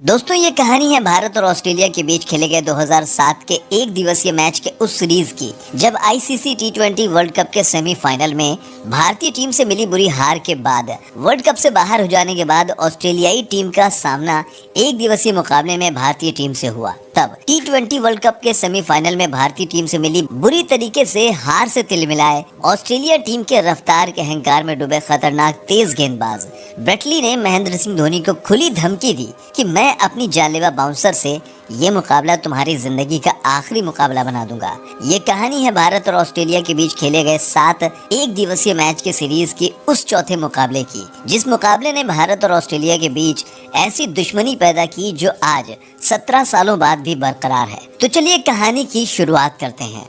दोस्तों, ये कहानी है भारत और ऑस्ट्रेलिया के बीच खेले गए 2007 के एक दिवसीय मैच के उस सीरीज की, जब आईसीसी टी20 वर्ल्ड कप के सेमीफाइनल में भारतीय टीम से मिली बुरी हार के बाद वर्ल्ड कप से बाहर हो जाने के बाद ऑस्ट्रेलियाई टीम का सामना एक दिवसीय मुकाबले में भारतीय टीम से हुआ। तब टी20 वर्ल्ड कप के सेमीफाइनल में भारतीय टीम से मिली बुरी तरीके से हार से तिलमिलाए ऑस्ट्रेलिया टीम के रफ्तार के अहंकार में डूबे खतरनाक तेज गेंदबाज ब्रेट ली ने महेंद्र सिंह धोनी को खुली धमकी दी कि मैं अपनी जानलेवा बाउंसर से ये मुकाबला तुम्हारी जिंदगी का आखिरी मुकाबला बना दूंगा। ये कहानी है भारत और ऑस्ट्रेलिया के बीच खेले गए 7 एक दिवसीय मैच के सीरीज की उस चौथे मुकाबले की, जिस मुकाबले ने भारत और ऑस्ट्रेलिया के बीच ऐसी दुश्मनी पैदा की जो आज 17 सालों बाद भी बरकरार है। तो चलिए कहानी की शुरुआत करते हैं।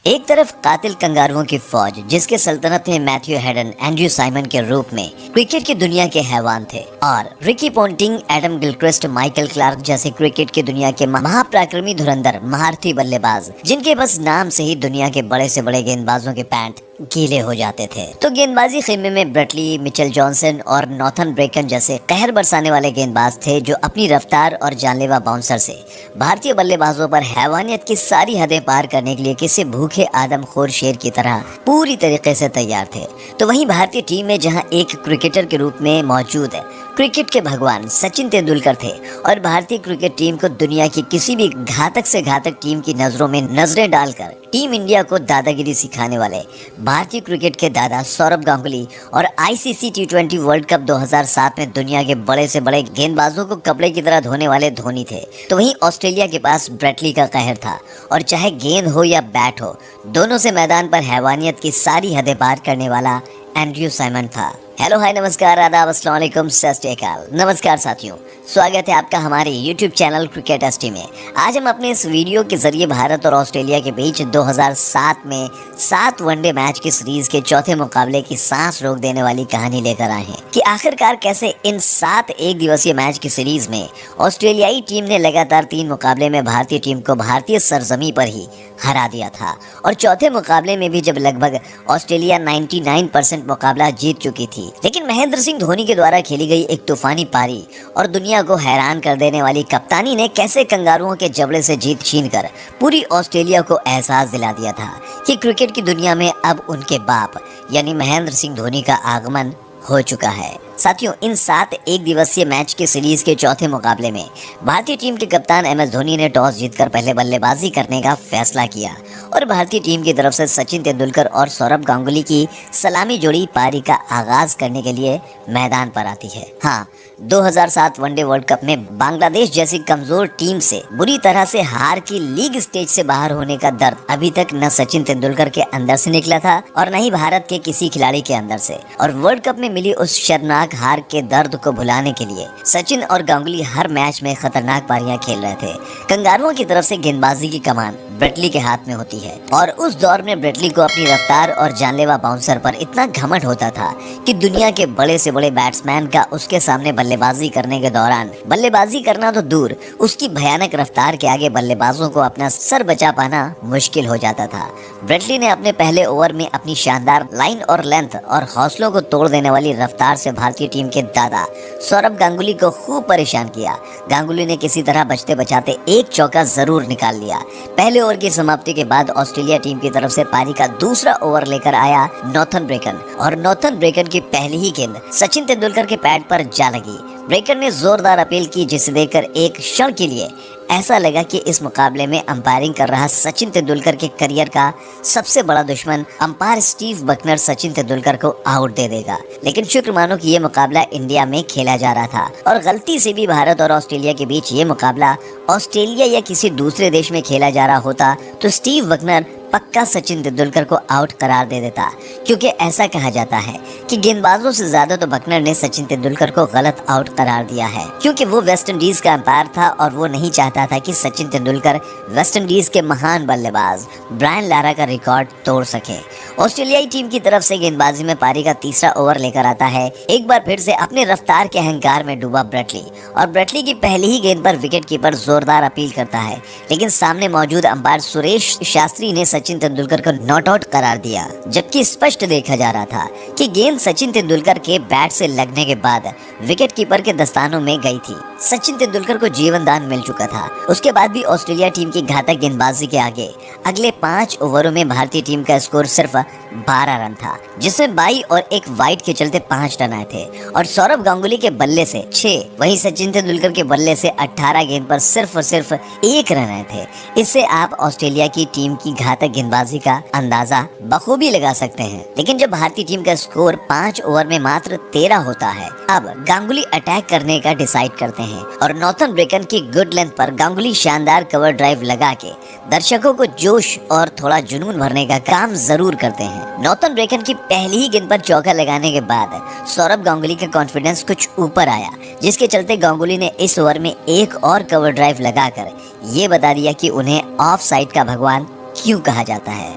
एक तरफ कातिल कंगारुओं की फौज, जिसके सल्तनत में मैथ्यू हेडन, एंड्रयू साइमन के रूप में क्रिकेट की दुनिया के हैवान थे, और Ricky Ponting, Adam Gilchrist, Michael Clarke जैसे क्रिकेट की दुनिया के महापराक्रमी धुरंधर महारथी बल्लेबाज, जिनके बस नाम से ही दुनिया के बड़े से बड़े गेंदबाजों के पैंट गीले हो जाते थे। तो गेंदबाजी खेमे में ब्रेट ली, मिचेल जॉनसन और नॉर्थन ब्रेकन जैसे कहर बरसाने वाले गेंदबाज थे, जो अपनी रफ्तार और जानलेवा बाउंसर से भारतीय बल्लेबाजों पर हैवानियत की सारी हदें पार करने के लिए किसी भूखे आदमखोर शेर की तरह पूरी तरीके से तैयार थे। तो वहीं भारतीय टीम में जहां एक क्रिकेटर के रूप में मौजूद है क्रिकेट के भगवान सचिन तेंदुलकर थे, और भारतीय क्रिकेट टीम को दुनिया की किसी भी घातक से घातक टीम की नजरों में नजरें डालकर टीम इंडिया को दादागिरी सिखाने वाले भारतीय क्रिकेट के दादा सौरभ गांगुली, और आईसीसी टी20 वर्ल्ड कप 2007 में दुनिया के बड़े से बड़े गेंदबाजों को कपड़े की तरह धोने वाले धोनी थे। तो वहीं ऑस्ट्रेलिया के पास ब्रेट ली का कहर था, और चाहे गेंद हो या बैट हो, दोनों से मैदान पर हैवानियत की सारी हदें पार करने वाला एंड्रयू साइमन था। हेलो, हाय, नमस्कार, आदाब, अस्सलाम वालेकुम, सत श्री अकाल। नमस्कार साथियों, स्वागत है आपका हमारे YouTube चैनल क्रिकेट एसटी में। आज हम अपने इस वीडियो के जरिए भारत और ऑस्ट्रेलिया के बीच 2007 में 7 वनडे मैच की सीरीज के चौथे मुकाबले की सांस रोक देने वाली कहानी लेकर आए हैं कि आखिरकार कैसे इन 7 एक दिवसीय मैच की सीरीज में ऑस्ट्रेलियाई टीम ने लगातार 3 मुकाबले में भारतीय टीम को भारतीय सरजमी पर ही हरा दिया था, और चौथे मुकाबले में भी जब लगभग ऑस्ट्रेलिया 99% मुकाबला जीत चुकी थी, लेकिन महेंद्र सिंह धोनी के द्वारा खेली गई एक तूफानी पारी और दुनिया को हैरान कर देने वाली कप्तानी ने कैसे कंगारुओं के जबड़े से जीत छीनकर पूरी ऑस्ट्रेलिया को एहसास दिला दिया था कि क्रिकेट की दुनिया में अब उनके बाप यानी महेंद्र सिंह धोनी का आगमन हो चुका है। साथियों, इन 7 एक दिवसीय मैच के सीरीज के चौथे मुकाबले में भारतीय टीम के कप्तान एम एस धोनी ने टॉस जीतकर पहले बल्लेबाजी करने का फैसला किया, और भारतीय टीम की तरफ से सचिन तेंदुलकर और सौरभ गांगुली की सलामी जोड़ी पारी का आगाज करने के लिए मैदान पर आती है। हाँ, 2007 वनडे वर्ल्ड कप में बांग्लादेश जैसी कमजोर टीम से बुरी तरह से हार की लीग स्टेज से बाहर होने का दर्द अभी तक न सचिन तेंदुलकर के अंदर से निकला था और न ही भारत के किसी खिलाड़ी के अंदर से, और वर्ल्ड कप में मिली उस शर्मनाक हार के दर्द को भुलाने के लिए सचिन और गांगुली हर मैच में खतरनाक पारियां खेल रहे थे। कंगारुओं की तरफ से गेंदबाजी की कमान ब्रेट ली के हाथ में होती है, और उस दौर में ब्रेट ली को अपनी रफ्तार और जानलेवा बाउंसर पर इतना घमंड होता था कि दुनिया के बड़े से बड़े बैट्समैन का उसके सामने बल्लेबाजी करने के दौरान बल्लेबाजी करना तो दूर, उसकी भयानक रफ्तार के आगे बल्लेबाजों को अपना सर बचा पाना मुश्किल हो जाता था। ब्रेट ली ने अपने पहले ओवर में अपनी शानदार लाइन और लेंथ और हौसलों को तोड़ देने वाली रफ्तार से भारतीय टीम के दादा सौरभ गांगुली को खूब परेशान किया। गांगुली ने किसी तरह बचते बचाते एक चौका जरूर निकाल लिया। पहले ओवर की समाप्ति के बाद ऑस्ट्रेलिया टीम की तरफ से पारी का दूसरा ओवर लेकर आया नॉर्थन ब्रेकन, और नॉर्थन ब्रेकन की पहली ही गेंद सचिन तेंदुलकर के पैड पर जा लगी। ब्रेकन ने जोरदार अपील की, जिसे देखकर एक क्षण के लिए ऐसा लगा कि इस मुकाबले में अंपायरिंग कर रहा सचिन तेंदुलकर के करियर का सबसे बड़ा दुश्मन umpire Steve Bucknor Sachin Tendulkar को आउट दे देगा। लेकिन शुक्र मानो कि ये मुकाबला इंडिया में खेला जा रहा था, और गलती से भी भारत और ऑस्ट्रेलिया के बीच ये मुकाबला ऑस्ट्रेलिया या किसी दूसरे देश में खेला जा रहा होता तो स्टीव बकनर पक्का सचिन तेंदुलकर को आउट करार दे देता, क्योंकि ऐसा कहा जाता है कि गेंदबाजों से ज्यादा तो बकनर ने सचिन तेंदुलकर को गलत आउट करार दिया है, क्योंकि वो वेस्ट इंडीज का अंपायर था और वो नहीं चाहता था कि सचिन तेंदुलकर वेस्ट इंडीज के महान बल्लेबाज ब्रायन लारा का रिकॉर्ड तोड़ सके। ऑस्ट्रेलियाई टीम की तरफ से गेंदबाजी में पारी का तीसरा ओवर लेकर आता है एक बार फिर से अपने रफ्तार के अहंकार में डूबा ब्रेट ली, और ब्रेट ली की पहली ही गेंद पर विकेट कीपर जोरदार अपील करता है, लेकिन सामने मौजूद अंपायर सुरेश शास्त्री ने सचिन तेंदुलकर को नॉट आउट करार दिया, जबकि स्पष्ट देखा जा रहा था कि गेंद सचिन तेंदुलकर के बैट से लगने के बाद विकेट कीपर के दस्तानों में गई थी। सचिन तेंदुलकर को जीवन दान मिल चुका था। उसके बाद भी ऑस्ट्रेलिया टीम की घातक गेंदबाजी के आगे अगले 5 ओवरों में भारतीय टीम का स्कोर सिर्फ 12 रन था, जिसमें 22 और एक वाइड के चलते 5 रन आए थे और सौरभ गांगुली के बल्ले से 6, वहीं सचिन तेंदुलकर के बल्ले से 18 गेंद पर सिर्फ और सिर्फ 1 रन आए थे। इससे आप ऑस्ट्रेलिया की टीम की घातक गेंदबाजी का अंदाजा बखूबी लगा सकते हैं। लेकिन जब भारतीय टीम का स्कोर 5 ओवर में मात्र 13 होता है, अब गांगुली अटैक करने का डिसाइड करते हैं और नॉर्थन ब्रेकन की गुड लेंथ पर गांगुली शानदार कवर ड्राइव लगा के दर्शकों को जोश और थोड़ा जुनून भरने का काम जरूर करते हैं। नॉर्थन ब्रेकन की पहली ही गेंद पर चौका लगाने के बाद सौरभ गांगुली का कॉन्फिडेंस कुछ ऊपर आया, जिसके चलते गांगुली ने इस ओवर में एक और कवर ड्राइव लगाकर ये बता दिया कि उन्हें ऑफ साइड का भगवान क्यों कहा जाता है।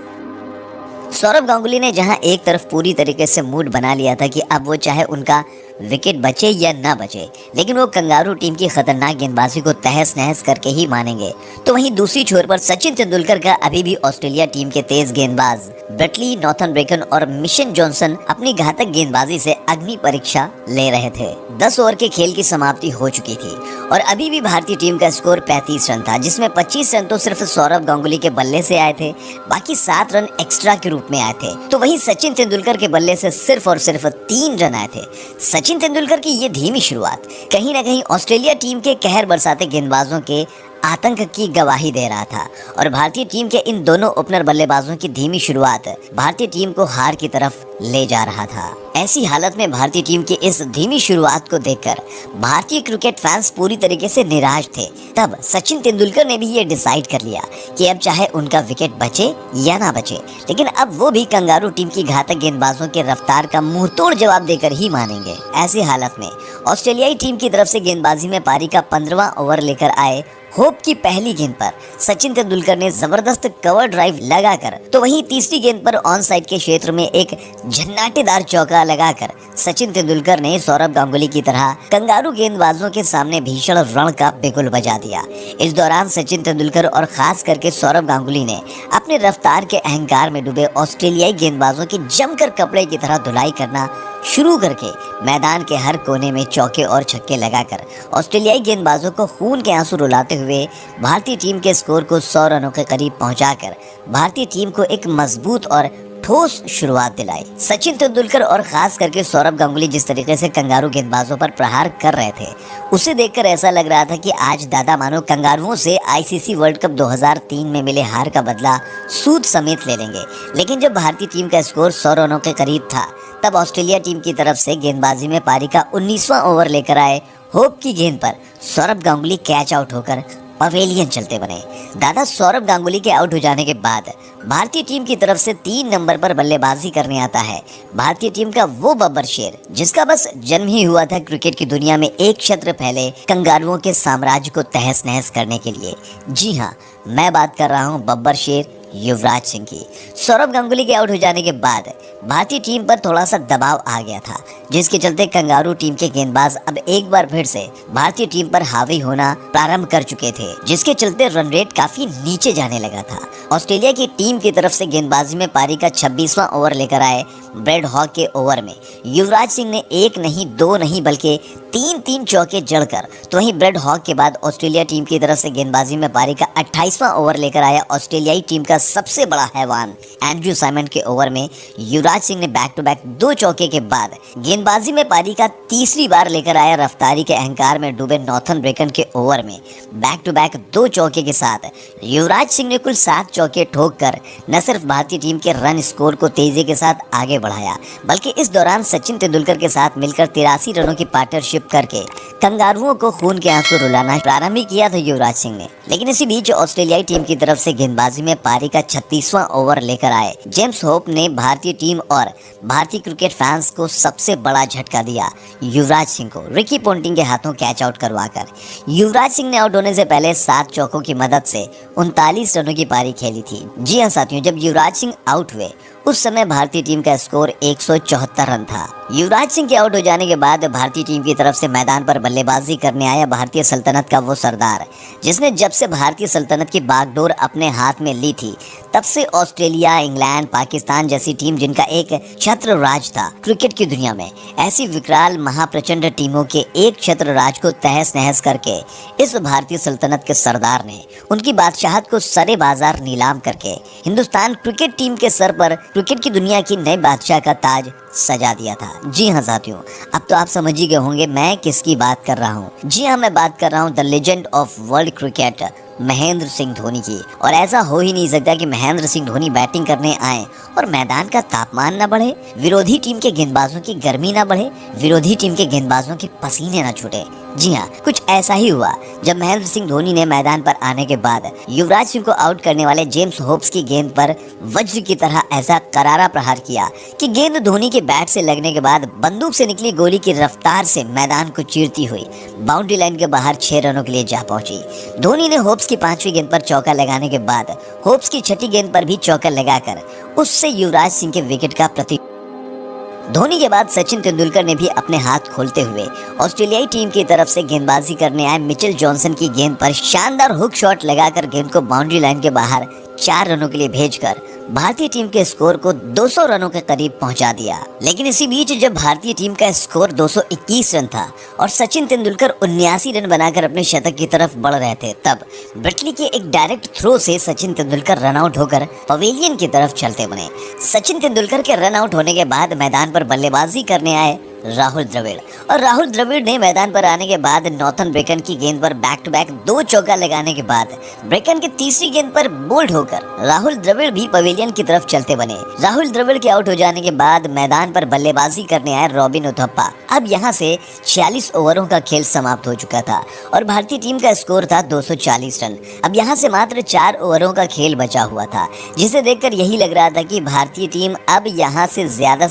सौरभ गांगुली ने जहां एक तरफ पूरी तरीके से मूड बना लिया था कि अब वो चाहे उनका विकेट बचे या ना बचे, लेकिन वो कंगारू टीम की खतरनाक गेंदबाजी को तहस नहस करके ही मानेंगे, तो वहीं दूसरी छोर पर सचिन तेंदुलकर का अभी भी ऑस्ट्रेलिया टीम के तेज गेंदबाज ब्रेटली, नॉर्थन ब्रेकन और मिशन जॉनसन अपनी घातक गेंदबाजी से अग्नि परीक्षा ले रहे थे। 10 ओवर के खेल की समाप्ति हो चुकी थी और अभी भी भारतीय टीम का स्कोर 35 रन था, जिसमें 25 रन तो सिर्फ सौरभ गांगुली के बल्ले से आए थे, बाकी 7 रन एक्स्ट्रा के रूप में आए थे। तो वहीं सचिन तेंदुलकर के बल्ले से सिर्फ और सिर्फ 3 रन आए थे। सचिन तेंदुलकर की ये धीमी शुरुआत कहीं ना कहीं ऑस्ट्रेलिया टीम के कहर बरसाते गेंदबाजों के आतंक की गवाही दे रहा था और भारतीय टीम के इन दोनों ओपनर बल्लेबाजों की धीमी शुरुआत भारतीय टीम को हार की तरफ ले जा रहा था। ऐसी हालत में भारतीय टीम की इस धीमी शुरुआत को देखकर भारतीय क्रिकेट फैंस पूरी तरीके से निराश थे। तब सचिन तेंदुलकर ने भी ये डिसाइड कर लिया कि अब चाहे उनका विकेट बचे या ना बचे, लेकिन अब वो भी कंगारू टीम की घातक गेंदबाजों के रफ्तार का मुंहतोड़ जवाब देकर ही मानेंगे। ऐसी हालत में ऑस्ट्रेलियाई टीम की तरफ से गेंदबाजी में पारी का 15वां ओवर लेकर आए होप की पहली गेंद पर सचिन तेंदुलकर ने जबरदस्त कवर ड्राइव लगाकर, तो वहीं तीसरी गेंद पर ऑन साइड के क्षेत्र में एक झन्नाटेदार चौका लगाकर सचिन तेंदुलकर ने सौरभ गांगुली की तरह कंगारू गेंदबाजों के सामने भीषण रण का बिगुल बजा दिया। इस दौरान सचिन तेंदुलकर और खास करके सौरभ गांगुली ने अपने रफ्तार के अहंकार में डूबे ऑस्ट्रेलियाई गेंदबाजों की जमकर कपड़े की तरह धुलाई करना शुरू करके मैदान के हर कोने में चौके और छक्के लगाकर ऑस्ट्रेलियाई गेंदबाजों को खून के आंसू रुलाते हुए भारतीय टीम के स्कोर को 100 रनों के करीब पहुंचाकर भारतीय टीम को एक मजबूत और ठोस शुरुआत दिलाई। सचिन तेंदुलकर और खास करके सौरभ गांगुली जिस तरीके से कंगारू गेंदबाजों पर प्रहार कर रहे थे, उसे देखकर ऐसा लग रहा था कि आज दादा मानो कंगारुओं से आईसीसी वर्ल्ड कप 2003 में मिले हार का बदला सूद समेत ले लेंगे। लेकिन जब भारतीय टीम का स्कोर 100 रनों के करीब था, तब ऑस्ट्रेलिया टीम की तरफ से गेंदबाजी में पारी का 19वां ओवर लेकर आए होप की गेंद पर सौरभ गांगुली कैच आउट होकर पवेलियन चलते बने। दादा सौरभ गांगुली के आउट हो जाने के बाद भारतीय टीम की तरफ से 3 नंबर पर बल्लेबाजी करने आता है भारतीय टीम का वो बब्बर शेर, जिसका बस जन्म ही हुआ था क्रिकेट की दुनिया में एक छत्र फैले कंगारुओं के साम्राज्य को तहस नहस करने के लिए। जी हाँ, मैं बात कर रहा हूँ बब्बर शेर युवराज सिंह की। सौरभ गांगुली के आउट हो जाने के बाद भारतीय टीम पर थोड़ा सा दबाव आ गया था, जिसके चलते कंगारू टीम के गेंदबाज अब एक बार फिर से भारतीय टीम पर हावी होना प्रारंभ कर चुके थे, जिसके चलते रन रेट काफी नीचे जाने लगा था। ऑस्ट्रेलिया की टीम की तरफ से गेंदबाजी में पारी का 26वां ओवर लेकर आए ब्रेड हॉक के ओवर में युवराज सिंह ने 1 नहीं 2 नहीं बल्कि 3 चौके जड़कर, तो वहीं ब्रेड हॉक के बाद ऑस्ट्रेलिया टीम की तरफ से गेंदबाजी में पारी का 28वां ओवर लेकर आया ऑस्ट्रेलियाई टीम का सबसे बड़ा हैवान एंड्रयू साइमन के ओवर में युवराज सिंह ने बैक टू बैक 2 चौके के बाद गेंदबाजी में पारी का तीसरी बार लेकर आया रफ्तारी के अहंकार में डूबे नॉर्थन ब्रेकन के ओवर में बैक टू बैक 2 चौके के साथ युवराज सिंह ने कुल 7 चौके ठोक कर न सिर्फ भारतीय टीम के रन स्कोर को तेजी के साथ आगे बढ़ाया, बल्कि इस दौरान सचिन तेंदुलकर के साथ मिलकर 83 रनों की पार्टनरशिप करके कंगारुओं को खून के आंसू रुलाना प्रारंभ किया था युवराज सिंह ने। लेकिन इसी बीच ऑस्ट्रेलियाई टीम की तरफ से गेंदबाजी में पारी का 36वां ओवर लेकर आए जेम्स होप ने भारतीय टीम और भारतीय क्रिकेट फैंस को सबसे बड़ा झटका दिया युवराज सिंह को रिकी पोंटिंग के हाथों कैच आउट करवाकर। युवराज सिंह ने आउट होने से पहले 7 चौकों की मदद से 39 रनों की पारी खेली थी। जी हाँ साथियों, जब युवराज सिंह आउट हुए उस समय भारतीय टीम का स्कोर 174 रन था। युवराज सिंह के आउट हो जाने के बाद भारतीय टीम की तरफ से मैदान पर बल्लेबाजी करने आया भारतीय सल्तनत का वो सरदार, जिसने जब से भारतीय सल्तनत की बागडोर अपने हाथ में ली थी तब से ऑस्ट्रेलिया, इंग्लैंड, पाकिस्तान जैसी टीम जिनका एक छत्र राज था क्रिकेट की दुनिया में, ऐसी विकराल महाप्रचंड टीमों के एक छत्र राज को तहस नहस करके इस भारतीय सल्तनत के सरदार ने उनकी बादशाहत को सरे बाजार नीलाम करके हिंदुस्तान क्रिकेट टीम के सर पर क्रिकेट की दुनिया की नए बादशाह का ताज सजा दिया था। जी हाँ साथियों, अब तो आप समझ ही गए होंगे मैं किसकी बात कर रहा हूँ। जी हाँ, मैं बात कर रहा हूँ the legend of world cricket Mahendra Singh Dhoni की। और ऐसा हो ही नहीं सकता कि महेंद्र सिंह धोनी बैटिंग करने आए और मैदान का तापमान न बढ़े, विरोधी टीम के गेंदबाजों की गर्मी न बढ़े, विरोधी टीम के गेंदबाजों के पसीने न छूटे। जी हाँ, कुछ ऐसा ही हुआ जब महेंद्र सिंह धोनी ने मैदान पर आने के बाद युवराज सिंह को आउट करने वाले जेम्स होप्स की गेंद पर वज्र की तरह ऐसा करारा प्रहार किया कि गेंद धोनी के बैट से लगने के बाद बंदूक से निकली गोली की रफ्तार से मैदान को चीरती हुई बाउंड्री लाइन के बाहर 6 रनों के लिए जा पहुंची। धोनी ने होप्स की 5वीं गेंद पर चौका लगाने के बाद होप्स की 6ठी गेंद पर भी चौका लगाकर उससे युवराज सिंह के विकेट का प्रति धोनी के बाद सचिन तेंदुलकर ने भी अपने हाथ खोलते हुए ऑस्ट्रेलियाई टीम की तरफ से गेंदबाजी करने आए मिचेल जॉनसन की गेंद पर शानदार हुक शॉट लगाकर गेंद को बाउंड्री लाइन के बाहर 4 रनों के लिए भेजकर भारतीय टीम के स्कोर को 200 रनों के करीब पहुंचा दिया। लेकिन इसी बीच जब भारतीय टीम का स्कोर 221 रन था और सचिन तेंदुलकर 79 रन बनाकर अपने शतक की तरफ बढ़ रहे थे, तब ब्रेटली के एक डायरेक्ट थ्रो से सचिन तेंदुलकर रन आउट होकर पवेलियन की तरफ चलते बने। सचिन तेंदुलकर के रन आउट होने के बाद मैदान पर बल्लेबाजी करने आए राहुल द्रविड़, और राहुल द्रविड़ ने मैदान पर आने के बाद नॉर्थन ब्रेकन की गेंद पर बैक टू बैक 2 चौका लगाने के बाद ब्रेकन की 3री गेंद पर बोल्ड होकर राहुल द्रविड़ भी पवेलियन की तरफ चलते बने। राहुल द्रविड़ के आउट हो जाने के बाद मैदान पर बल्लेबाजी करने आए रॉबिन उथप्पा। अब यहाँ से 46 ओवरों का खेल समाप्त हो चुका था और भारतीय टीम का स्कोर था 240 रन। अब यहाँ से मात्र 4 ओवरों का खेल बचा हुआ था, जिसे देखकर यही लग रहा था कि भारतीय टीम अब यहाँ से ज्यादा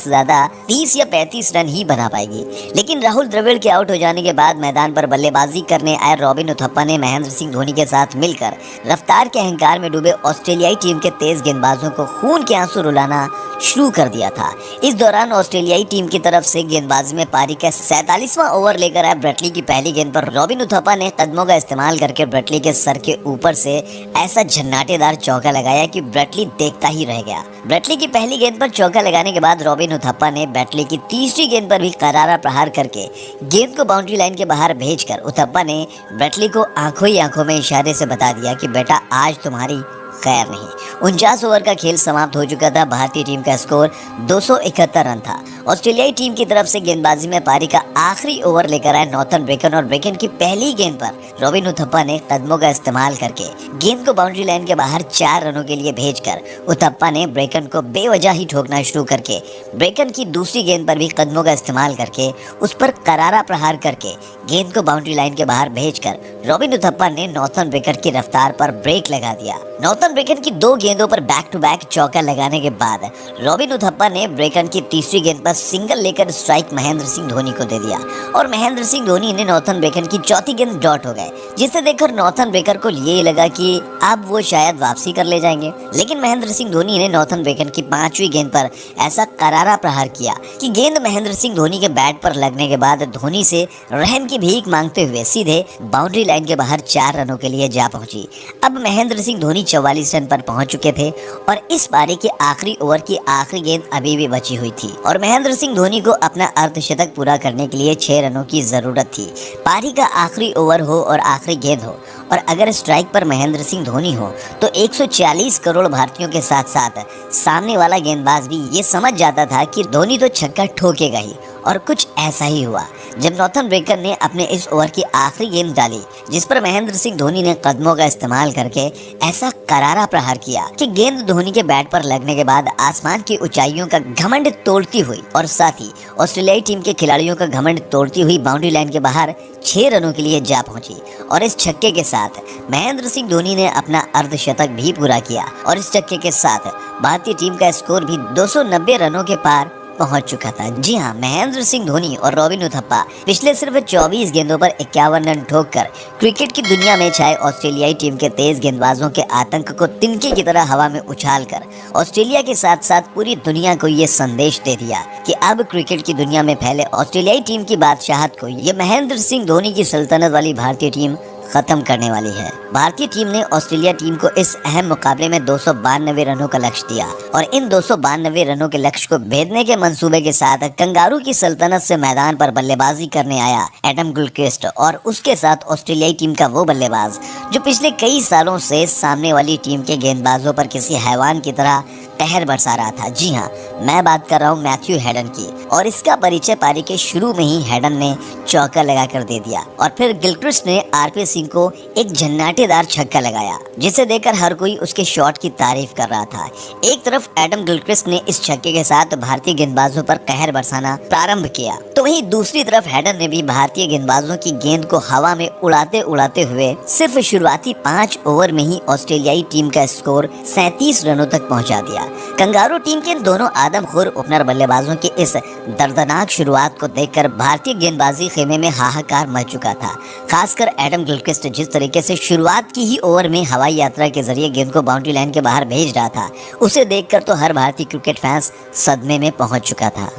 30 या 35 रन ही बना पाएगी। लेकिन राहुल द्रविड़ के आउट हो जाने के बाद मैदान पर बल्लेबाजी करने आए रॉबिन उथप्पा ने महेंद्र सिंह धोनी के साथ मिलकर रफ्तार के अहंकार में डूबे ऑस्ट्रेलियाई टीम के तेज गेंदबाजों को खून के आंसू रुलाना शुरू कर दिया था। इस दौरान ऑस्ट्रेलियाई टीम की तरफ से गेंदबाजी में पारी का 47वां ओवर लेकर आए ब्रेटली की पहली गेंद पर रॉबिन उथप्पा ने कदमों का इस्तेमाल करके ब्रेटली के सर के ऊपर से ऐसा झन्नाटेदार चौका लगाया कि ब्रेटली देखता ही रह गया। ब्रेटली की पहली गेंद पर चौका लगाने के बाद रॉबिन उथप्पा ने ब्रेटली की 3री गेंद पर भी करारा प्रहार करके गेंद को बाउंड्री लाइन के बाहर भेजकर उथप्पा ने ब्रेटली को आंखों ही आंखों में इशारे से बता दिया कि बेटा आज तुम्हारी खैर नहीं। 49 ओवर का खेल समाप्त हो चुका था। भारतीय टीम का स्कोर 271 रन था। ऑस्ट्रेलियाई टीम की तरफ से गेंदबाजी में पारी का आखिरी ओवर लेकर आए नॉर्थन ब्रेकन, और ब्रेकन की पहली गेंद पर रॉबिन उथप्पा ने कदमों का इस्तेमाल करके गेंद को बाउंड्री लाइन के बाहर 4 रनों के लिए भेजकर उथप्पा ने ब्रेकन को बेवजह ही ठोकना शुरू करके ब्रेकन की 2री गेंद पर भी कदमों का इस्तेमाल करके उस पर करारा प्रहार करके गेंद को बाउंड्री लाइन के बाहर भेजकर रॉबिन उथप्पा ने नॉर्थन ब्रेकन की रफ्तार पर ब्रेक लगा दिया। नॉर्थन ब्रेकन की 2 गेंदों पर बैक टू बैक चौका लगाने के बाद रॉबिन उथप्पा ने ब्रेकन की 3री गेंद पर सिंगल लेकर स्ट्राइक महेंद्र सिंह धोनी को दे दिया और महेंद्र सिंह धोनी ने नॉर्थन ब्रेकन की 4थी गेंद डॉट हो गए, जिसे देखकर नॉर्थन ब्रेकर को ये लगा कि अब वो शायद वापसी कर ले जाएंगे। लेकिन महेंद्र सिंह धोनी ने नॉर्थन ब्रेकन की 5वीं गेंद पर ऐसा करारा प्रहार किया कि गेंद महेंद्र सिंह धोनी के बैट पर लगने के बाद धोनी से रहम की भीख मांगते हुए सीधे बाउंड्री लाइन के बाहर 4 रनों के लिए जा पहुंची। अब महेंद्र सिंह धोनी 44 रन पर पहुंच चुके थे और इस पारी के आखिरी ओवर की आखिरी गेंद अभी भी बची हुई थी और महेंद्र सिंह धोनी को अपना अर्धशतक पूरा करने के लिए 6 रनों की जरूरत थी। पारी का आखिरी ओवर हो और आखिरी गेंद हो और अगर स्ट्राइक पर महेंद्र सिंह धोनी हो तो 140 करोड़ भारतीयों के साथ साथ सामने वाला गेंदबाज भी ये समझ जाता था कि धोनी तो छक्का ठोकेगा ही। और कुछ ऐसा ही हुआ जब नॉर्थन ब्रेकर ने अपने इस ओवर की आखिरी गेंद डाली, जिस पर महेंद्र सिंह धोनी ने कदमों का इस्तेमाल करके ऐसा करारा प्रहार किया कि गेंद धोनी के बैट पर लगने के बाद आसमान की ऊंचाइयों का घमंड तोड़ती हुई और साथ ही ऑस्ट्रेलियाई टीम के खिलाड़ियों का घमंड तोड़ती हुई बाउंड्री लाइन के बाहर 6 रनों के लिए जा पहुंची। और इस छक्के के साथ महेंद्र सिंह धोनी ने अपना अर्धशतक भी पूरा किया और इस छक्के के साथ भारतीय टीम का स्कोर भी 290 रनों के पार पहुंच चुका था। जी हां, महेंद्र सिंह धोनी और रॉबिन उथप्पा पिछले सिर्फ 24 गेंदों पर 51 रन ठोककर क्रिकेट की दुनिया में छाए ऑस्ट्रेलियाई टीम के तेज गेंदबाजों के आतंक को तिनके की तरह हवा में उछालकर ऑस्ट्रेलिया के साथ साथ पूरी दुनिया को ये संदेश दे दिया कि अब क्रिकेट की दुनिया में फैले ऑस्ट्रेलियाई टीम की बादशाहत को ये महेंद्र सिंह धोनी की सल्तनत वाली भारतीय टीम खत्म करने वाली है। भारतीय टीम ने ऑस्ट्रेलिया टीम को इस अहम मुकाबले में 292 रनों का लक्ष्य दिया और इन 292 रनों के लक्ष्य को भेदने के मंसूबे के साथ कंगारू की सल्तनत से मैदान पर बल्लेबाजी करने आया एडम गिलक्रिस्ट और उसके साथ ऑस्ट्रेलियाई टीम का वो बल्लेबाज जो पिछले कई सालों से सामने वाली टीम के गेंदबाजों पर किसी हैवान की तरह कहर बरसा रहा था। जी हाँ, मैं बात कर रहा हूँ मैथ्यू हेडन की और इसका परिचय पारी के शुरू में ही हेडन ने चौका लगाकर दे दिया और फिर गिलक्रिस्ट ने आरपी सिंह को एक झन्नाटेदार छक्का लगाया जिसे देखकर हर कोई उसके शॉट की तारीफ कर रहा था। एक तरफ एडम गिलक्रिस्ट ने इस छक्के के साथ भारतीय गेंदबाजों पर कहर बरसाना प्रारंभ किया तो वहीं दूसरी तरफ हेडन ने भी भारतीय गेंदबाजों की गेंद को हवा में उड़ाते उड़ाते हुए सिर्फ शुरुआती 5 ओवर में ही ऑस्ट्रेलियाई टीम का स्कोर 37 रनों तक पहुंचा दिया। कंगारू टीम के इन दोनों आदमखोर ओपनर बल्लेबाजों की इस दर्दनाक शुरुआत को देखकर भारतीय गेंदबाजी खेमे में हाहाकार मच चुका था। खासकर एडम गिलक्रिस्ट जिस तरीके से शुरुआत की ही ओवर में हवाई यात्रा के जरिए गेंद को बाउंड्री लाइन के बाहर भेज रहा था, उसे देखकर तो हर भारतीय क्रिकेट फैंस सदमे में पहुंच चुका था।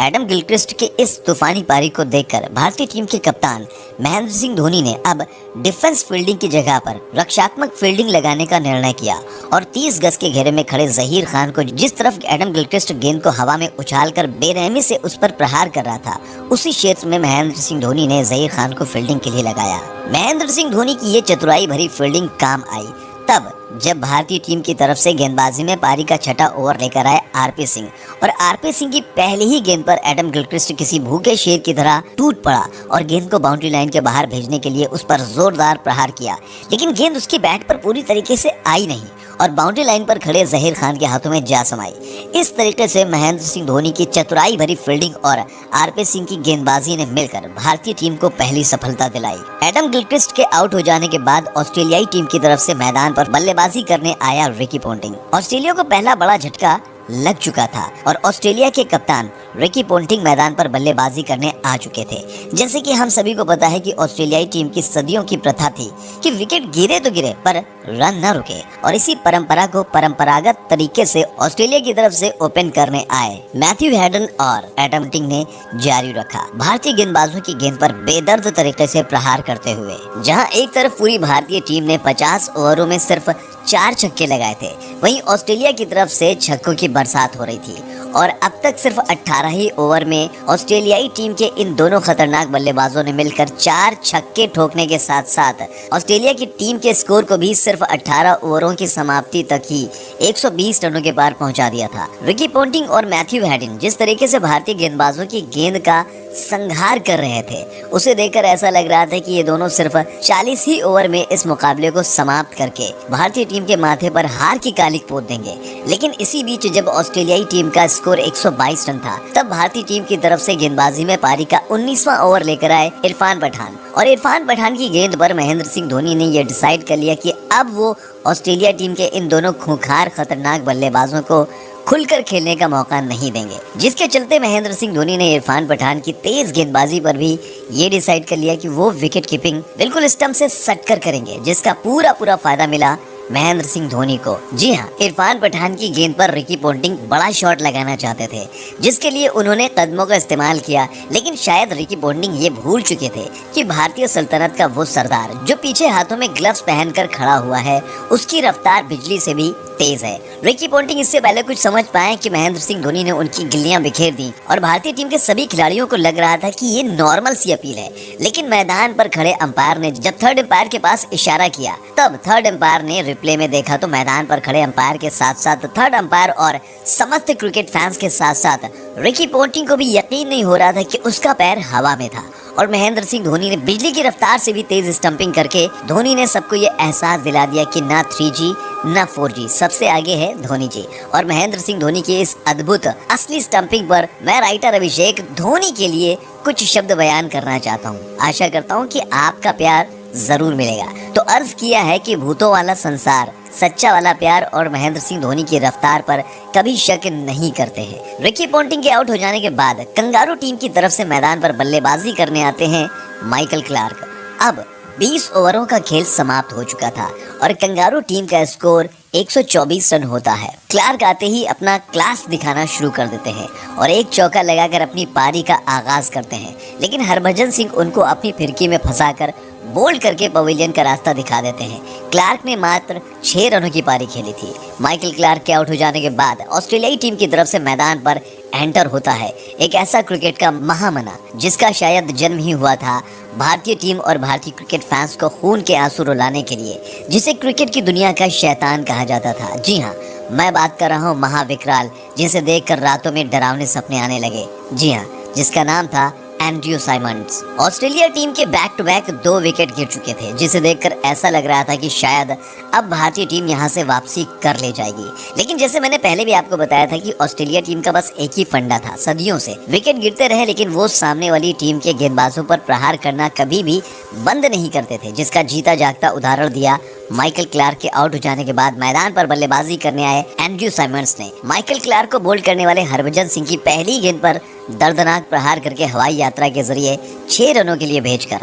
एडम गिलक्रिस्ट के इस तूफानी पारी को देखकर भारतीय टीम के कप्तान महेंद्र सिंह धोनी ने अब डिफेंस फील्डिंग की जगह पर रक्षात्मक फील्डिंग लगाने का निर्णय किया और 30 गज के घेरे में खड़े जहीर खान को जिस तरफ एडम गिलक्रिस्ट गेंद को हवा में उछालकर बेरहमी से उस पर प्रहार कर रहा था, उसी क्षेत्र में महेंद्र सिंह धोनी ने जहीर खान को फील्डिंग के लिए लगाया। महेंद्र सिंह धोनी की ये चतुराई भरी फील्डिंग काम आई तब जब भारतीय टीम की तरफ से गेंदबाजी में पारी का छठा ओवर लेकर आए आरपी सिंह और आरपी सिंह की पहली ही गेंद पर एडम गिलक्रिस्ट किसी भूखे शेर की तरह टूट पड़ा और गेंद को बाउंड्री लाइन के बाहर भेजने के लिए उस पर जोरदार प्रहार किया, लेकिन गेंद उसके बैट पर पूरी तरीके से आई नहीं और बाउंड्री लाइन पर खड़े जहीर खान के हाथों में जा समाई। इस तरीके से महेंद्र सिंह धोनी की चतुराई भरी फील्डिंग और आरपी सिंह की गेंदबाजी ने मिलकर भारतीय टीम को पहली सफलता दिलाई। एडम गिलक्रिस्ट के आउट हो जाने के बाद ऑस्ट्रेलियाई टीम की तरफ से मैदान पर बल्लेबाजी करने आया रिकी पोंटिंग। ऑस्ट्रेलिया को पहला बड़ा झटका लग चुका था और ऑस्ट्रेलिया के कप्तान रिकी पोंटिंग मैदान पर बल्लेबाजी करने आ चुके थे। जैसे कि हम सभी को पता है कि ऑस्ट्रेलियाई टीम की सदियों की प्रथा थी कि विकेट गिरे तो गिरे पर रन न रुके और इसी परंपरा को परंपरागत तरीके से ऑस्ट्रेलिया की तरफ से ओपन करने आए मैथ्यू हेडन और एडम गिलक्रिस्ट ने जारी रखा भारतीय गेंदबाजों की गेंद पर बेदर्द तरीके से प्रहार करते हुए। जहां एक तरफ पूरी भारतीय टीम ने 50 ओवरों में सिर्फ 4 छक्के लगाए थे, वहीं ऑस्ट्रेलिया की तरफ से छक्कों की बरसात हो रही थी और अब तक सिर्फ 18 ही ओवर में ऑस्ट्रेलियाई टीम के इन दोनों खतरनाक बल्लेबाजों ने मिलकर 4 छक्के ठोकने के साथ साथ ऑस्ट्रेलिया की टीम के स्कोर को भी सिर्फ 18 ओवरों की समाप्ति तक ही 120 रनों के पार पहुंचा दिया था। रिकी पोंटिंग और मैथ्यू हेडन जिस तरीके से भारतीय गेंदबाजों की गेंद का संहार कर रहे थे, उसे देखकर ऐसा लग रहा था कि ये दोनों सिर्फ 40 ही ओवर में इस मुकाबले को समाप्त करके भारतीय टीम के माथे पर हार की कालिक पोत देंगे। लेकिन इसी बीच जब ऑस्ट्रेलियाई टीम का स्कोर 122 रन था, तब भारतीय टीम की तरफ से गेंदबाजी में पारी का 19वां ओवर लेकर आए इरफान पठान और इरफान पठान की गेंद पर महेंद्र सिंह धोनी ने यह डिसाइड कर लिया कि अब वो ऑस्ट्रेलिया टीम के इन दोनों खूंखार खतरनाक बल्लेबाजों को खुलकर खेलने का मौका नहीं देंगे, जिसके चलते महेंद्र सिंह धोनी ने इरफान पठान की तेज गेंदबाजी पर भी ये डिसाइड कर लिया कि वो विकेट कीपिंग बिल्कुल स्टंप से सटकर करेंगे, जिसका पूरा फायदा मिला महेंद्र सिंह धोनी को। जी हाँ, इरफान पठान की गेंद पर रिकी पोंटिंग बड़ा शॉट लगाना चाहते थे, जिसके लिए उन्होंने कदमों का इस्तेमाल किया, लेकिन शायद रिकी पोंटिंग ये भूल चुके थे कि भारतीय सल्तनत का वो सरदार जो पीछे हाथों में ग्लव्स पहनकर खड़ा हुआ है, उसकी रफ्तार बिजली से भी तेज है। रिकी पोंटिंग इससे पहले कुछ समझ पाए कि महेंद्र सिंह धोनी ने उनकी गिल्लियां बिखेर दी और भारतीय टीम के सभी खिलाड़ियों को लग रहा था कि ये नॉर्मल सी अपील है, लेकिन मैदान पर खड़े अंपायर ने जब थर्ड अंपायर के पास इशारा किया, तब थर्ड अंपायर ने रिप्ले में देखा तो मैदान पर खड़े अंपायर के साथ साथ थर्ड अंपायर और समस्त क्रिकेट फैंस के साथ साथ रिकी पोंटिंग को भी यकीन नहीं हो रहा था कि उसका पैर हवा में था और महेंद्र सिंह धोनी ने बिजली की रफ्तार से भी तेज स्टंपिंग करके धोनी ने सबको ये एहसास दिला दिया कि ना 3G ना 4G, सबसे आगे है धोनी जी। और महेंद्र सिंह धोनी की इस अद्भुत असली स्टंपिंग पर मैं राइटर अभिषेक धोनी के लिए कुछ शब्द बयान करना चाहता हूँ। आशा करता हूँ कि आपका प्यार जरूर मिलेगा। तो अर्ज किया है कि भूतों वाला संसार, सच्चा वाला प्यार और महेंद्र सिंह धोनी की रफ्तार पर कभी शक नहीं करते हैं। रिकी पोंटिंग के आउट हो जाने के बाद कंगारू टीम की तरफ से मैदान पर बल्लेबाजी करने आते हैं माइकल क्लार्क। अब 20 ओवरों का खेल समाप्त हो चुका था और कंगारू टीम का स्कोर 124 रन होता है। क्लार्क आते ही अपना क्लास दिखाना शुरू कर देते हैं और एक चौका लगाकर अपनी पारी का आगाज करते हैं, लेकिन हरभजन सिंह उनको अपनी फिरकी में फंसाकर बोल्ड करके पवेलियन का रास्ता दिखा देते हैं। क्लार्क ने मात्र 6 रनों की पारी खेली थी। माइकल क्लार्क के आउट हो जाने के बाद ऑस्ट्रेलियाई टीम की तरफ से मैदान पर एंटर होता है एक ऐसा क्रिकेट का महामना जिसका शायद जन्म ही हुआ था भारतीय टीम और भारतीय क्रिकेट फैंस को खून के आंसू रुलाने के लिए, जिसे क्रिकेट की दुनिया का शैतान कहा जाता था। जी हाँ, मैं बात कर रहा हूँ महाविकराल, जिसे देखकर रातों में डरावने सपने आने लगे। जी हाँ, जिसका नाम था एंड्रयू साइमंड्स। ऑस्ट्रेलिया टीम के बैक टू बैक 2 विकेट गिर चुके थे, जिसे देखकर ऐसा लग रहा था कि शायद अब भारतीय टीम यहां से वापसी कर ले जाएगी। लेकिन जैसे मैंने पहले भी आपको बताया था कि ऑस्ट्रेलिया टीम का बस एक ही फंडा था, सदियों से विकेट गिरते रहे लेकिन वो सामने वाली टीम के गेंदबाजों पर प्रहार करना कभी भी बंद नहीं करते थे, जिसका जीता जागता उदाहरण दिया माइकल क्लार्क के आउट हो जाने के बाद मैदान पर बल्लेबाजी करने आए एंड्रयू साइमंड्स ने। माइकल क्लार्क को बोल्ड करने वाले हरभजन सिंह की पहली गेंद पर दर्दनाक प्रहार करके हवाई यात्रा के जरिए 6 रनों के लिए भेजकर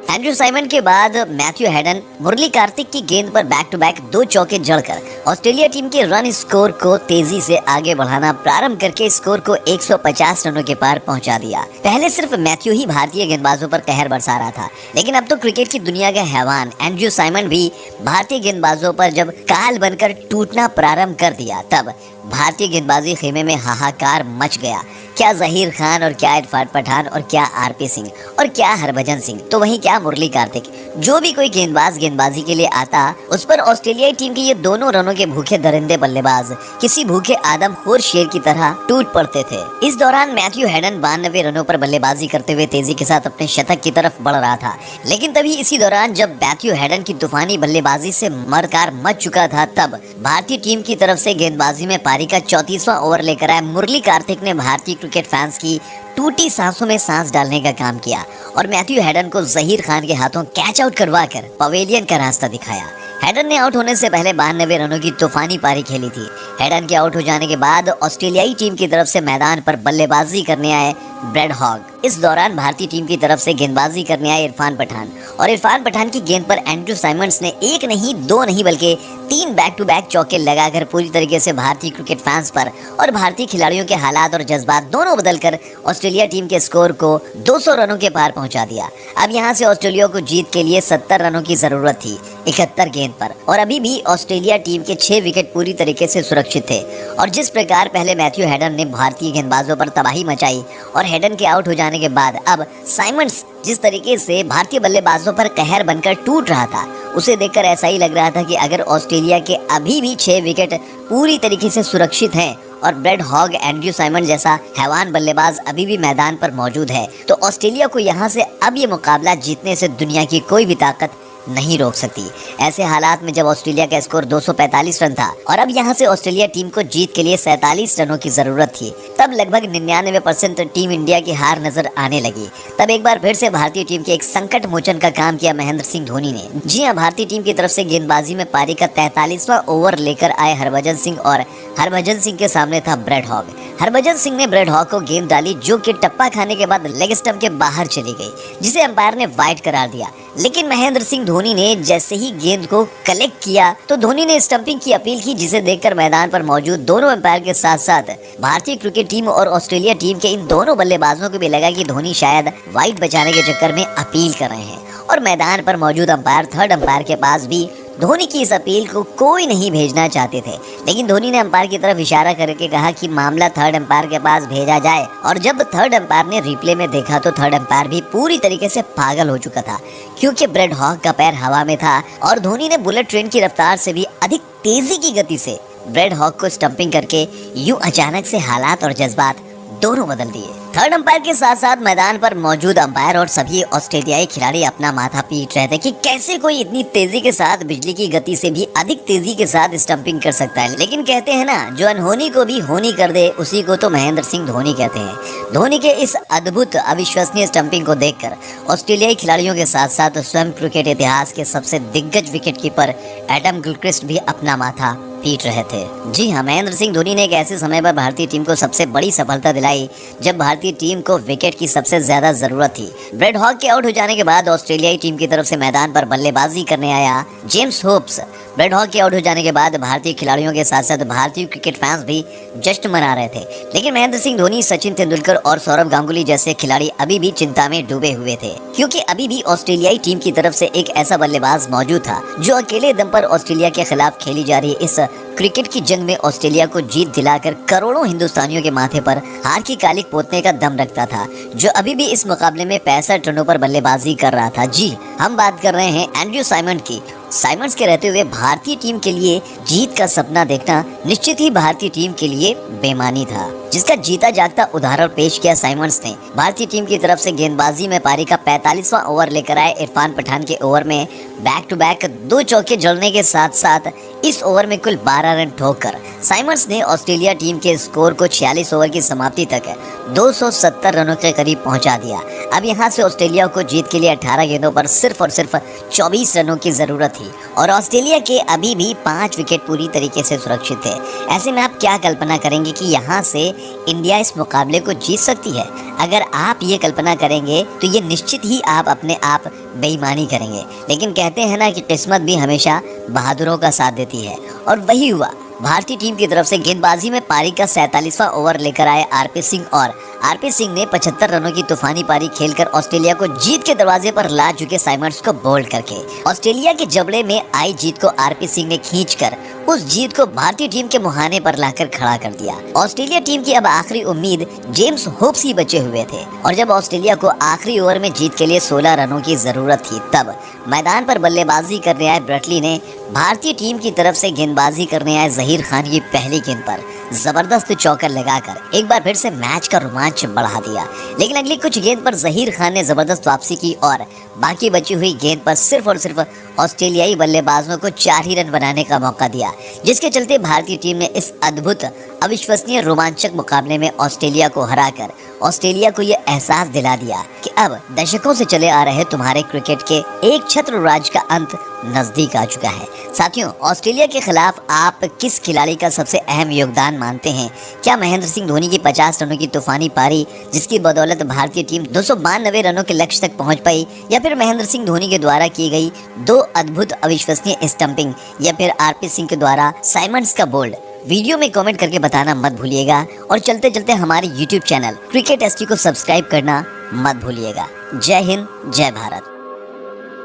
एंड्रयू साइमंड के बाद मैथ्यू हेडन मुरली कार्तिक की गेंद पर बैक टू बैक 2 चौके जड़कर ऑस्ट्रेलिया टीम के रन स्कोर को तेजी से आगे बढ़ाना प्रारंभ करके स्कोर को 150 रनों के पार पहुंचा दिया। पहले सिर्फ मैथ्यू ही भारतीय गेंदबाजों पर कहर बरसा रहा था, लेकिन अब तो क्रिकेट की दुनिया का हैवान एंड्रयू साइमंड भी भारतीय गेंदबाजों पर जब काल बनकर टूटना प्रारंभ कर दिया, तब भारतीय गेंदबाजी खेमे में हाहाकार मच गया। क्या जहीर खान और क्या इरफान पठान और क्या आरपी सिंह और क्या हरभजन सिंह, तो वहीं क्या मुरली कार्तिक, जो भी कोई गेंदबाज गेंदबाजी के लिए आता उस पर ऑस्ट्रेलियाई टीम के ये दोनों रनों के भूखे दरिंदे बल्लेबाज किसी भूखे आदमखोर शेर की तरह टूट पड़ते थे। इस दौरान मैथ्यू हेडन 92 रनों पर बल्लेबाजी करते हुए तेजी के साथ अपने शतक की तरफ बढ़ रहा था, लेकिन तभी इसी दौरान जब मैथ्यू हेडन की तूफानी बल्लेबाजी से मरकार मच चुका था, तब भारतीय टीम की तरफ से गेंदबाजी में पारी का 34वां ओवर लेकर आए मुरली कार्तिक ने भारतीय क्रिकेट फैंस की टूटी सांसों में सांस डालने का काम किया और मैथ्यू हेडन को जहीर खान के हाथों कैच आउट करवाकर पवेलियन का रास्ता दिखाया। हेडन ने आउट होने से पहले 92 रनों की तूफानी पारी खेली थी। हेडन के आउट हो जाने के बाद ऑस्ट्रेलियाई टीम की तरफ से मैदान पर बल्लेबाजी करने आए ब्रेड हॉग। इस दौरान भारतीय टीम की तरफ से गेंदबाजी करने आए इरफान पठान और इरफान पठान की गेंद पर एंड्रयू साइमंड्स ने 1 नहीं 2 नहीं बल्कि 3 बैक टू बैक चौके लगाकर पूरी तरीके से भारतीय क्रिकेट फैंस पर और भारतीय खिलाड़ियों के हालात और जज्बात दोनों बदलकर ऑस्ट्रेलिया टीम के स्कोर को 200 रनों के पार पहुंचा दिया। अब यहां से ऑस्ट्रेलिया को जीत के लिए 70 रनों की जरूरत थी 71 गेंद पर, और अभी भी ऑस्ट्रेलिया टीम के 6 विकेट पूरी तरीके से सुरक्षित थे। और जिस प्रकार पहले मैथ्यू हेडन ने भारतीय गेंदबाजों पर तबाही मचाई और हेडन के आउट हो जाने के बाद अब साइमंड्स जिस तरीके से भारतीय बल्लेबाजों पर कहर बनकर टूट रहा था, उसे देखकर ऐसा ही लग रहा था कि अगर ऑस्ट्रेलिया के अभी भी 6 विकेट पूरी तरीके से सुरक्षित हैं और ब्रेड हॉग एंड्रयू साइमंड जैसा हैवान बल्लेबाज अभी भी मैदान पर मौजूद है, तो ऑस्ट्रेलिया को यहां से अब ये मुकाबला जीतने से दुनिया की कोई भी ताकत नहीं रोक सकती। ऐसे हालात में जब ऑस्ट्रेलिया का स्कोर 245 रन था और अब यहां से ऑस्ट्रेलिया टीम को जीत के लिए 47 रनों की जरूरत थी, तब लगभग 99% टीम इंडिया की हार नजर आने लगी। तब एक बार फिर से भारतीय टीम के एक संकट मोचन का काम किया महेंद्र सिंह धोनी ने। जी हां, भारतीय टीम की तरफ से गेंदबाजी में पारी का 43वां ओवर लेकर आए हरभजन सिंह और हरभजन सिंह के सामने था ब्रेड हॉग। हरभजन सिंह ने ब्रेड हॉग को गेंद डाली जो कि टप्पा खाने के बाद लेग स्टंप के बाहर चली गई, जिसे अंपायर ने वाइड करार दिया। लेकिन महेंद्र सिंह धोनी ने जैसे ही गेंद को कलेक्ट किया तो धोनी ने स्टंपिंग की अपील की, जिसे देखकर मैदान पर मौजूद दोनों अंपायर के साथ साथ भारतीय क्रिकेट टीम और ऑस्ट्रेलिया टीम के इन दोनों बल्लेबाजों को भी लगा कि धोनी शायद वाइड बचाने के चक्कर में अपील कर रहे हैं। और मैदान पर मौजूद अंपायर थर्ड अंपायर के पास भी धोनी की इस अपील को कोई नहीं भेजना चाहते थे, लेकिन धोनी ने अंपायर की तरफ इशारा करके कहा कि मामला थर्ड अंपायर के पास भेजा जाए। और जब थर्ड अंपायर ने रिप्ले में देखा तो थर्ड अंपायर भी पूरी तरीके से पागल हो चुका था, क्योंकि ब्रेड हॉग का पैर हवा में था और धोनी ने बुलेट ट्रेन की रफ्तार से भी अधिक तेजी की गति से ब्रेड हॉग को स्टंपिंग करके यूं अचानक से हालात और जज्बात दोनों बदल दिए। थर्ड अंपायर के साथ साथ मैदान पर मौजूद अंपायर और सभी ऑस्ट्रेलियाई खिलाड़ी अपना माथा पीट रहे थे कि कैसे कोई इतनी तेजी के साथ बिजली की गति से भी अधिक तेजी के साथ स्टंपिंग कर सकता है। लेकिन कहते हैं ना, जो अनहोनी को भी होनी कर दे उसी को तो महेंद्र सिंह धोनी कहते हैं। धोनी के इस अद्भुत अविश्वसनीय स्टंपिंग को देखकर ऑस्ट्रेलियाई खिलाड़ियों के साथ साथ स्वयं क्रिकेट इतिहास के सबसे दिग्गज विकेट कीपर एडम गिलक्रिस्ट भी अपना माथा पीट रहे थे। जी हाँ, महेंद्र सिंह धोनी ने एक ऐसे समय पर भारतीय टीम को सबसे बड़ी सफलता दिलाई जब भारतीय टीम को विकेट की सबसे ज्यादा जरूरत थी। ब्रेड हॉग के आउट हो जाने के बाद ऑस्ट्रेलियाई टीम की तरफ से मैदान पर बल्लेबाजी करने आया जेम्स होप्स। ब्रेड हॉग के आउट हो जाने के बाद भारतीय खिलाड़ियों के साथ साथ भारतीय क्रिकेट फैंस भी जश्न मना रहे थे, लेकिन महेंद्र सिंह धोनी, सचिन तेंदुलकर और सौरव गांगुली जैसे खिलाड़ी अभी भी चिंता में डूबे हुए थे, क्योंकि अभी भी ऑस्ट्रेलियाई टीम की तरफ से एक ऐसा बल्लेबाज मौजूद था जो अकेले दम पर ऑस्ट्रेलिया के खिलाफ खेली जा रही इस क्रिकेट की जंग में ऑस्ट्रेलिया को जीत दिलाकर करोड़ों हिंदुस्तानियों के माथे पर हार की कालिक पोतने का दम रखता था, जो अभी भी इस मुकाबले में 65 रनों पर बल्लेबाजी कर रहा था। जी, हम बात कर रहे हैं एंड्रयू साइमंड की। साइमंड्स के रहते हुए भारतीय टीम के लिए जीत का सपना देखना निश्चित ही भारतीय टीम के लिए बेमानी था, जिसका जीता जागता उदाहरण पेश किया साइमंड्स ने। भारतीय टीम की तरफ से गेंदबाजी में पारी का 45वां ओवर लेकर आए इरफान पठान के ओवर में बैक टू बैक 2 चौके जड़ने के साथ साथ इस ओवर में कुल 12 रन ठोककर साइमंड्स ने ऑस्ट्रेलिया टीम के स्कोर को 46 ओवर की समाप्ति तक 270 रनों के करीब पहुंचा दिया। अब यहां से ऑस्ट्रेलिया को जीत के लिए 18 गेंदों पर सिर्फ और सिर्फ 24 रनों की जरूरत थी और ऑस्ट्रेलिया के अभी भी 5 विकेट पूरी तरीके से सुरक्षित थे। ऐसे में आप क्या कल्पना करेंगे कि यहाँ से इंडिया इस मुकाबले को जीत सकती है? अगर आप ये कल्पना करेंगे तो ये निश्चित ही आप अपने आप बेईमानी करेंगे, लेकिन कहते हैं ना कि किस्मत भी हमेशा बहादुरों का साथ देती है, और वही हुआ। भारतीय टीम की तरफ से गेंदबाजी में पारी का 47वां ओवर लेकर आए आरपी सिंह और आरपी सिंह ने 75 रनों की तूफानी पारी खेलकर ऑस्ट्रेलिया को जीत के दरवाजे पर ला चुके साइमंड्स को बोल्ड करके ऑस्ट्रेलिया के जबड़े में आई जीत को आरपी सिंह ने खींचकर उस जीत को भारतीय टीम के मुहाने पर लाकर खड़ा कर दिया। ऑस्ट्रेलिया टीम की अब आखिरी उम्मीद जेम्स होप्स ही बचे हुए थे, और जब ऑस्ट्रेलिया को आखिरी ओवर में जीत के लिए 16 रनों की जरूरत थी, तब मैदान पर बल्लेबाजी करने आए ब्रटली ने भारतीय टीम की तरफ से गेंदबाजी करने आए जहीर खान की पहली गेंद पर जबरदस्त चौकर लगाकर एक बार फिर से मैच का रोमांच बढ़ा दिया। लेकिन अगली कुछ गेंद पर जहीर खान ने जबरदस्त वापसी की और बाकी बची हुई गेंद पर सिर्फ और सिर्फ ऑस्ट्रेलियाई बल्लेबाजों को 4 ही रन बनाने का मौका दिया, जिसके चलते भारतीय टीम ने इस अद्भुत, अविश्वसनीय, रोमांचक मुकाबले में ऑस्ट्रेलिया को हराकर ऑस्ट्रेलिया को यह एहसास दिला दिया कि अब दशकों से चले आ रहे तुम्हारे क्रिकेट के एक छत्र राज का अंत नजदीक आ चुका है। साथियों, ऑस्ट्रेलिया के खिलाफ आप किस खिलाड़ी का सबसे अहम योगदान मानते हैं? क्या महेंद्र सिंह धोनी की 50 रनों की तूफानी पारी, जिसकी बदौलत भारतीय टीम 292 रनों के लक्ष्य तक पहुंच पाई, या फिर महेंद्र सिंह धोनी के द्वारा की गई 2 अद्भुत अविश्वसनीय स्टंपिंग, या फिर आरपी सिंह के द्वारा साइमंड्स का बोल्ड? वीडियो में कमेंट करके बताना मत भूलिएगा, और चलते चलते हमारे YouTube चैनल क्रिकेट एसटी को सब्सक्राइब करना मत भूलिएगा। जय हिंद, जय भारत।